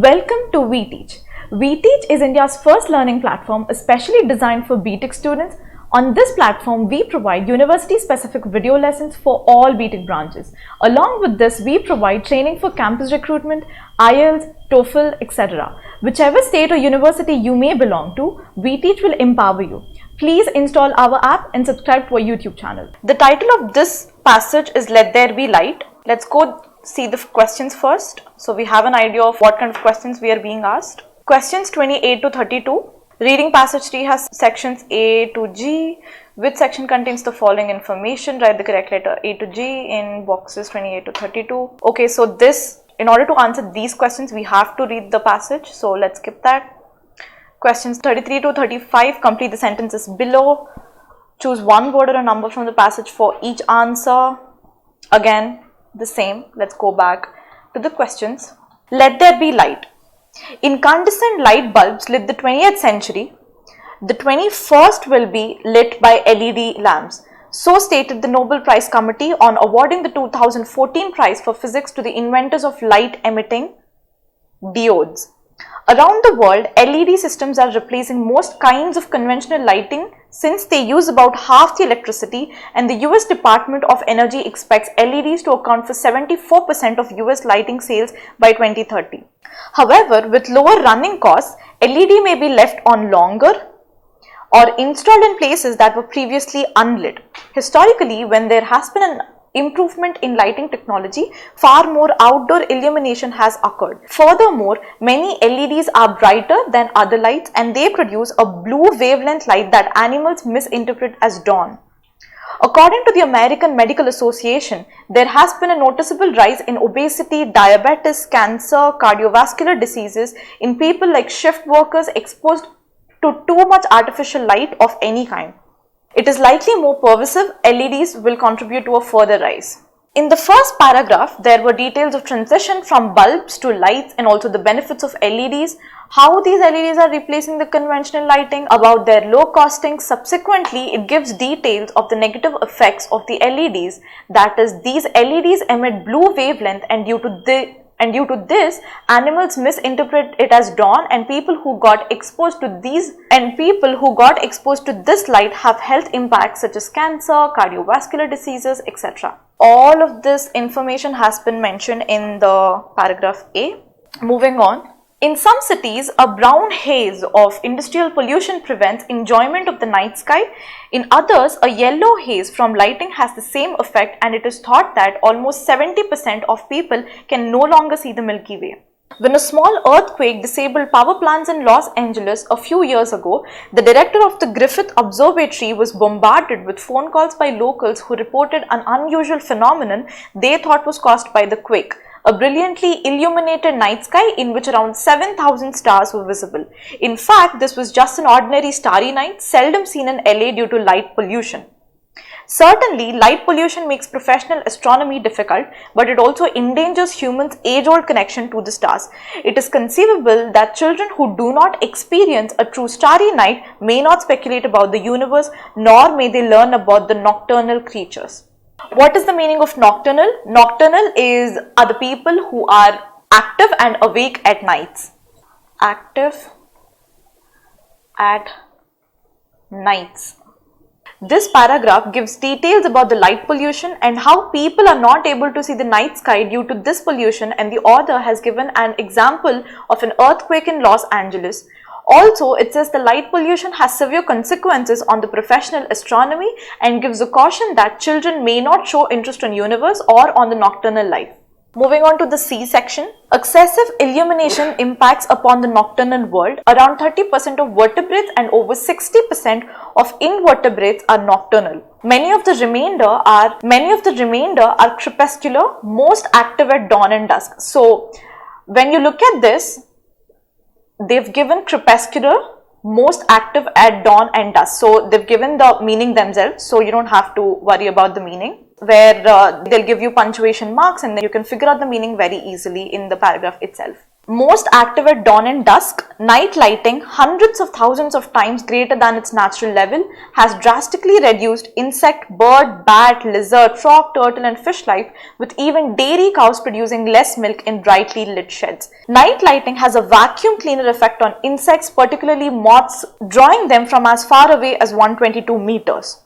Welcome to Veteach. Veteach is India's first learning platform especially designed for B.Tech students. On this platform, we provide university-specific video lessons for all B.Tech branches. Along with this, we provide training for campus recruitment, IELTS, TOEFL, etc. Whichever state or university you may belong to, Veteach will empower you. Please install our app and subscribe to our YouTube channel. The title of this passage is Let There Be Light. Let's go see the questions first. So we have an idea of what kind of questions we are being asked. Questions 28 to 32. Reading passage 3 has sections A to G. Which section contains the following information? Write the correct letter A to G in boxes 28 to 32. Okay, so in order to answer these questions, we have to read the passage. So let's skip that. Questions 33 to 35. Complete the sentences below. Choose one word or a number from the passage for each answer. Again, the same. Let's go back to the questions. Let there be light. Incandescent light bulbs lit the 20th century. The 21st will be lit by LED lamps. So stated the Nobel Prize Committee on awarding the 2014 prize for physics to the inventors of light-emitting diodes. Around the world, LED systems are replacing most kinds of conventional lighting since they use about half the electricity, and the US Department of Energy expects LEDs to account for 74% of US lighting sales by 2030. However, with lower running costs, LED may be left on longer or installed in places that were previously unlit. Historically, when there has been an improvement in lighting technology, far more outdoor illumination has occurred. Furthermore, many LEDs are brighter than other lights and they produce a blue wavelength light that animals misinterpret as dawn. According to the American Medical Association, there has been a noticeable rise in obesity, diabetes, cancer, cardiovascular diseases in people like shift workers exposed to too much artificial light of any kind. It is likely more pervasive. LEDs will contribute to a further rise. In the first paragraph, there were details of transition from bulbs to lights and also the benefits of LEDs, how these LEDs are replacing the conventional lighting, about their low costing. Subsequently, it gives details of the negative effects of the LEDs, that is, these LEDs emit blue wavelength and due to this, animals misinterpret it as dawn, and people who got exposed to this light have health impacts such as cancer, cardiovascular diseases, etc. All of this information has been mentioned in the paragraph A. Moving on. In some cities, a brown haze of industrial pollution prevents enjoyment of the night sky. In others, a yellow haze from lighting has the same effect, and it is thought that almost 70% of people can no longer see the Milky Way. When a small earthquake disabled power plants in Los Angeles a few years ago, the director of the Griffith Observatory was bombarded with phone calls by locals who reported an unusual phenomenon they thought was caused by the quake. A brilliantly illuminated night sky in which around 7,000 stars were visible. In fact, this was just an ordinary starry night, seldom seen in LA due to light pollution. Certainly, light pollution makes professional astronomy difficult, but it also endangers humans' age-old connection to the stars. It is conceivable that children who do not experience a true starry night may not speculate about the universe, nor may they learn about the nocturnal creatures. What is the meaning of nocturnal? Nocturnal are the people who are active and awake at nights. Active at nights. This paragraph gives details about the light pollution and how people are not able to see the night sky due to this pollution, and the author has given an example of an earthquake in Los Angeles. Also, it says the light pollution has severe consequences on the professional astronomy and gives a caution that children may not show interest in universe or on the nocturnal life. Moving on to the C section. Excessive illumination impacts upon the nocturnal world. Around 30% of vertebrates and over 60% of invertebrates are nocturnal. Many of the remainder are crepuscular, most active at dawn and dusk. So, when you look at this, they've given crepuscular, most active at dawn and dusk. So they've given the meaning themselves, so you don't have to worry about the meaning, where they'll give you punctuation marks and then you can figure out the meaning very easily in the paragraph itself. Most active at dawn and dusk, night lighting, hundreds of thousands of times greater than its natural level, has drastically reduced insect, bird, bat, lizard, frog, turtle and fish life, with even dairy cows producing less milk in brightly lit sheds. Night lighting has a vacuum cleaner effect on insects, particularly moths, drawing them from as far away as 122 meters.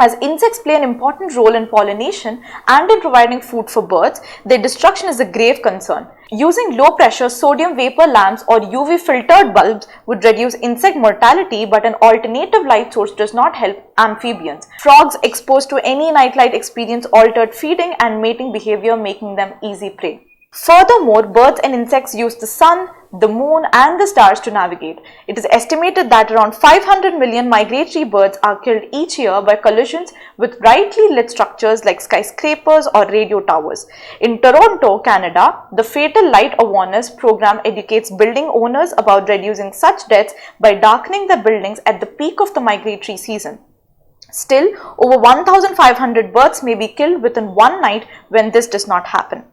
As insects play an important role in pollination and in providing food for birds, their destruction is a grave concern. Using low-pressure sodium vapor lamps or UV-filtered bulbs would reduce insect mortality, but an alternative light source does not help amphibians. Frogs exposed to any nightlight experience altered feeding and mating behavior, making them easy prey. Furthermore, birds and insects use the sun, the moon and the stars to navigate. It is estimated that around 500 million migratory birds are killed each year by collisions with brightly lit structures like skyscrapers or radio towers. In Toronto, Canada, the Fatal Light Awareness program educates building owners about reducing such deaths by darkening their buildings at the peak of the migratory season. Still, over 1,500 birds may be killed within one night when this does not happen.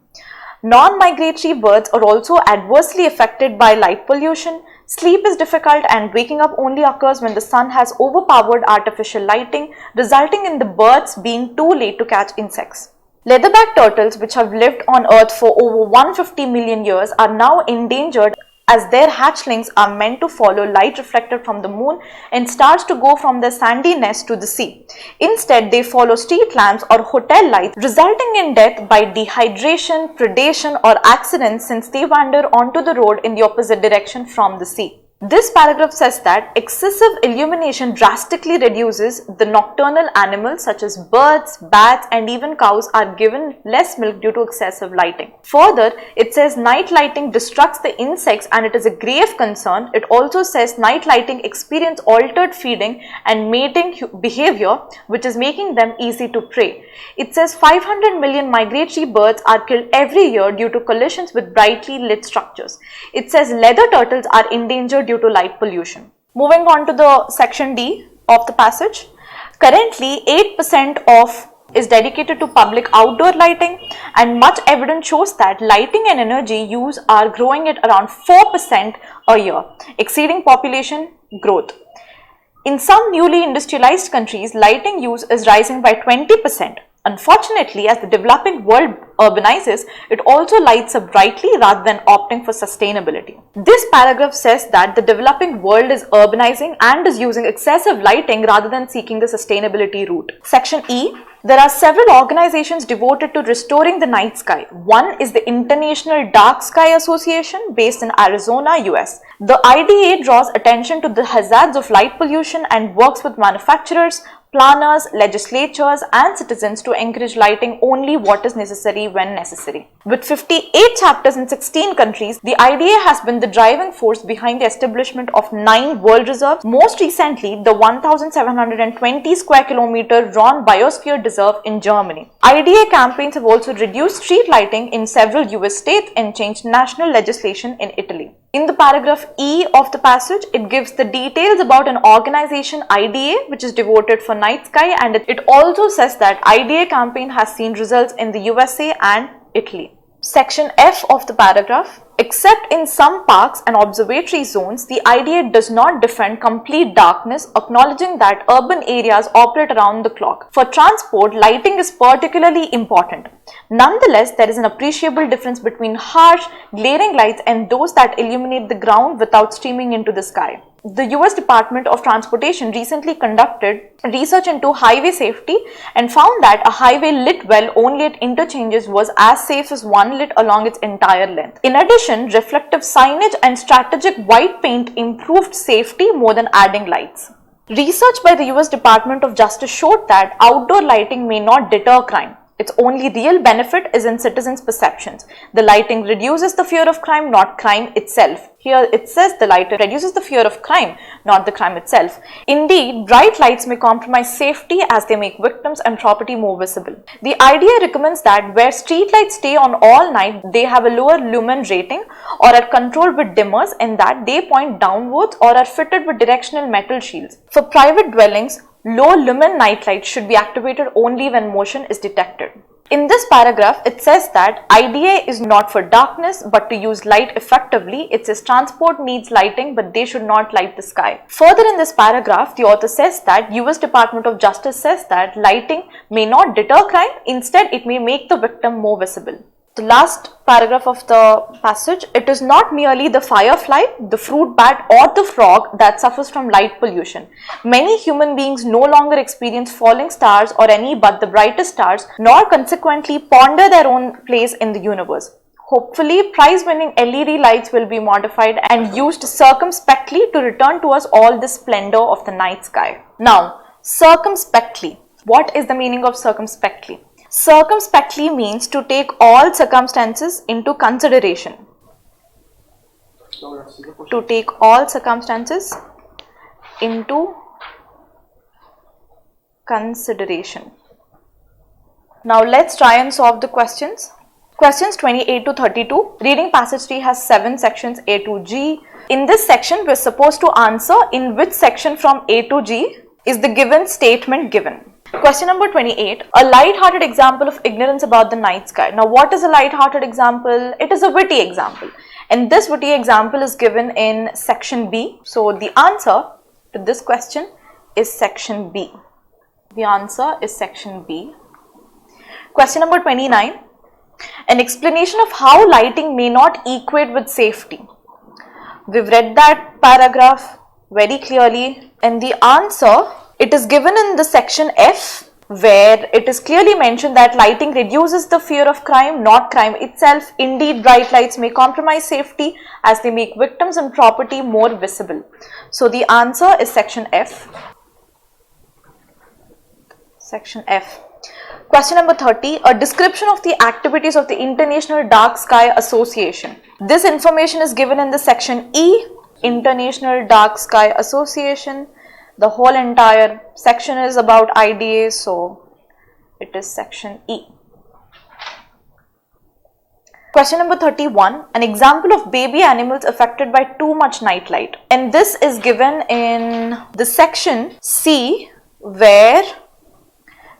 Non-migratory birds are also adversely affected by light pollution. Sleep is difficult and waking up only occurs when the sun has overpowered artificial lighting, resulting in the birds being too late to catch insects. Leatherback turtles, which have lived on Earth for over 150 million years, are now endangered as their hatchlings are meant to follow light reflected from the moon and stars to go from their sandy nest to the sea. Instead, they follow street lamps or hotel lights, resulting in death by dehydration, predation or accidents since they wander onto the road in the opposite direction from the sea. This paragraph says that excessive illumination drastically reduces the nocturnal animals such as birds, bats and even cows are given less milk due to excessive lighting. Further, it says night lighting destructs the insects and it is a grave concern. It also says night lighting experience altered feeding and mating behavior, which is making them easy to prey. It says 500 million migratory birds are killed every year due to collisions with brightly lit structures. It says leather turtles are endangered due to light pollution. Moving on to the section D of the passage. Currently, 8% is dedicated to public outdoor lighting, and much evidence shows that lighting and energy use are growing at around 4% a year, exceeding population growth. In some newly industrialized countries, lighting use is rising by 20%. Unfortunately, as the developing world urbanizes, it also lights up brightly rather than opting for sustainability. This paragraph says that the developing world is urbanizing and is using excessive lighting rather than seeking the sustainability route. Section E. There are several organizations devoted to restoring the night sky. One is the International Dark Sky Association based in Arizona, US. The IDA draws attention to the hazards of light pollution and works with manufacturers, planners, legislatures and citizens to encourage lighting only what is necessary when necessary. With 58 chapters in 16 countries, the IDA has been the driving force behind the establishment of 9 world reserves. Most recently, the 1,720 square kilometer Ron Biosphere Reserve in Germany. IDA campaigns have also reduced street lighting in several US states and changed national legislation in Italy. In the paragraph E of the passage, it gives the details about an organization IDA which is devoted for night sky, and it also says that IDA campaign has seen results in the USA and Italy. Section F of the paragraph. Except in some parks and observatory zones, the IDA does not defend complete darkness, acknowledging that urban areas operate around the clock. For transport, lighting is particularly important. Nonetheless, there is an appreciable difference between harsh, glaring lights and those that illuminate the ground without streaming into the sky. The US Department of Transportation recently conducted research into highway safety and found that a highway lit well only at interchanges was as safe as one lit along its entire length. In addition, reflective signage and strategic white paint improved safety more than adding lights. Research by the US Department of Justice showed that outdoor lighting may not deter crime. Its only real benefit is in citizens' perceptions. The lighting reduces the fear of crime, not crime itself. Here it says the lighting reduces the fear of crime, not the crime itself. Indeed, bright lights may compromise safety as they make victims and property more visible. The IDA recommends that where streetlights stay on all night, they have a lower lumen rating or are controlled with dimmers in that they point downwards or are fitted with directional metal shields. For private dwellings, low lumen nightlights should be activated only when motion is detected. In this paragraph, it says that IDA is not for darkness but to use light effectively. It says transport needs lighting but they should not light the sky. Further in this paragraph, the author says that US Department of Justice says that lighting may not deter crime, instead it may make the victim more visible. The last paragraph of the passage, it is not merely the firefly, the fruit bat or the frog that suffers from light pollution. Many human beings no longer experience falling stars or any but the brightest stars, nor consequently ponder their own place in the universe. Hopefully, prize-winning LED lights will be modified and used circumspectly to return to us all the splendor of the night sky. Now, circumspectly. What is the meaning of circumspectly? Circumspectly means to take all circumstances into consideration. To take all circumstances into consideration. Now let's try and solve the questions. Questions 28 to 32. Reading passage 3 has 7 sections A to G. In this section, we're supposed to answer in which section from A to G is the given statement given. Question number 28. A light-hearted example of ignorance about the night sky. Now, what is a light-hearted example? It is a witty example. And this witty example is given in section B. So, the answer to this question is section B. The answer is section B. Question number 29. An explanation of how lighting may not equate with safety. We've read that paragraph very clearly, and the answer, it is given in the section F, where it is clearly mentioned that lighting reduces the fear of crime, not crime itself. Indeed, bright lights may compromise safety as they make victims and property more visible. So the answer is section F. Section F. Question number 30. A description of the activities of the International Dark Sky Association. This information is given in the section E, International Dark Sky Association. The whole entire section is about IDA, so it is section E. Question number 31. An example of baby animals affected by too much night light. And this is given in the section C, where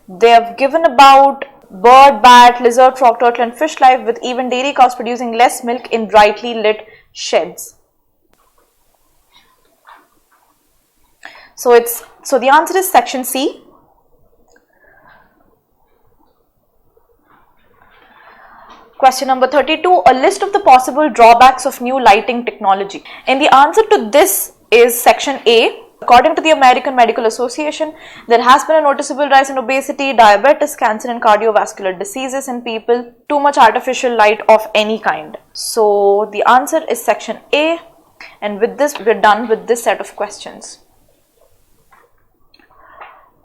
they have given about bird, bat, lizard, frog, turtle and fish life, with even dairy cows producing less milk in brightly lit sheds. So the answer is section C. Question number 32. A list of the possible drawbacks of new lighting technology. And the answer to this is section A. According to the American Medical Association, there has been a noticeable rise in obesity, diabetes, cancer and cardiovascular diseases in people. Too much artificial light of any kind. So the answer is section A. And with this, we're done with this set of questions.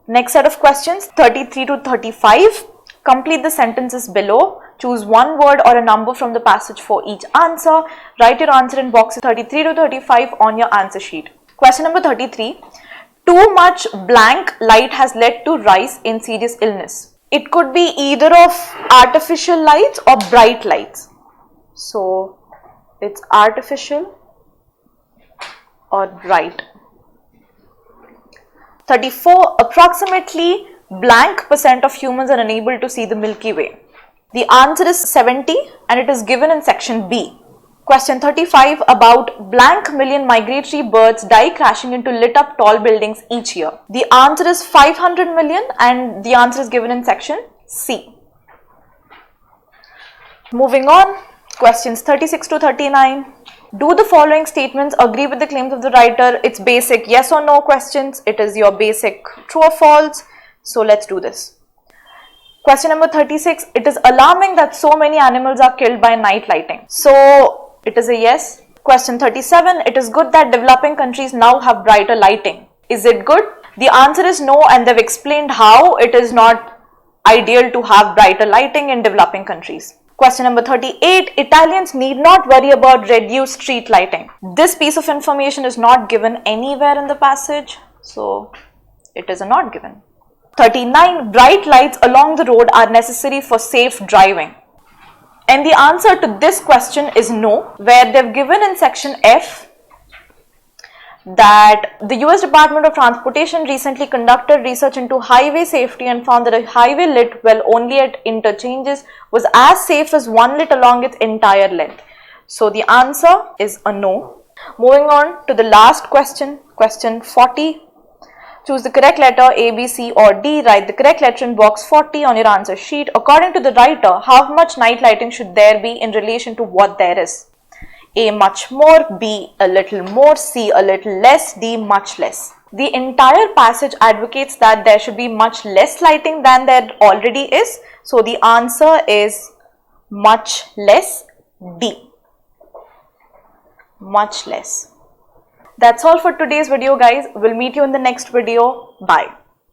Next set of questions, 33 to 35. Complete the sentences below. Choose one word or a number from the passage for each answer. Write your answer in boxes 33 to 35 on your answer sheet. Question number 33. Too much blank light has led to rise in serious illness. It could be either of artificial lights or bright lights. So, it's artificial or bright. 34. Approximately blank % of humans are unable to see the Milky Way. The answer is 70 and it is given in section B. Question 35. About blank million migratory birds die crashing into lit up tall buildings each year. The answer is 500 million and the answer is given in section C. Moving on, questions 36 to 39. Do the following statements agree with the claims of the writer? It's basic yes or no questions. It is your basic true or false. So let's do this. Question number 36. It is alarming that so many animals are killed by night lighting. So it is a yes. Question 37. It is good that developing countries now have brighter lighting. Is it good? The answer is no, and they've explained how it is not ideal to have brighter lighting in developing countries. Question number 38. Italians need not worry about reduced street lighting. This piece of information is not given anywhere in the passage, so it is a not given. 39. Bright lights along the road are necessary for safe driving. And the answer to this question is no, where they've given in section F that the US Department of Transportation recently conducted research into highway safety and found that a highway lit well only at interchanges was as safe as one lit along its entire length. So the answer is a no. Moving on to the last question, question 40. Choose the correct letter A, B, C or D. Write the correct letter in box 40 on your answer sheet. According to the writer, how much night lighting should there be in relation to what there is? A, much more, B, a little more, C, a little less, D, much less. The entire passage advocates that there should be much less lighting than there already is. So the answer is much less, D. Much less. That's all for today's video, guys. We'll meet you in the next video. Bye.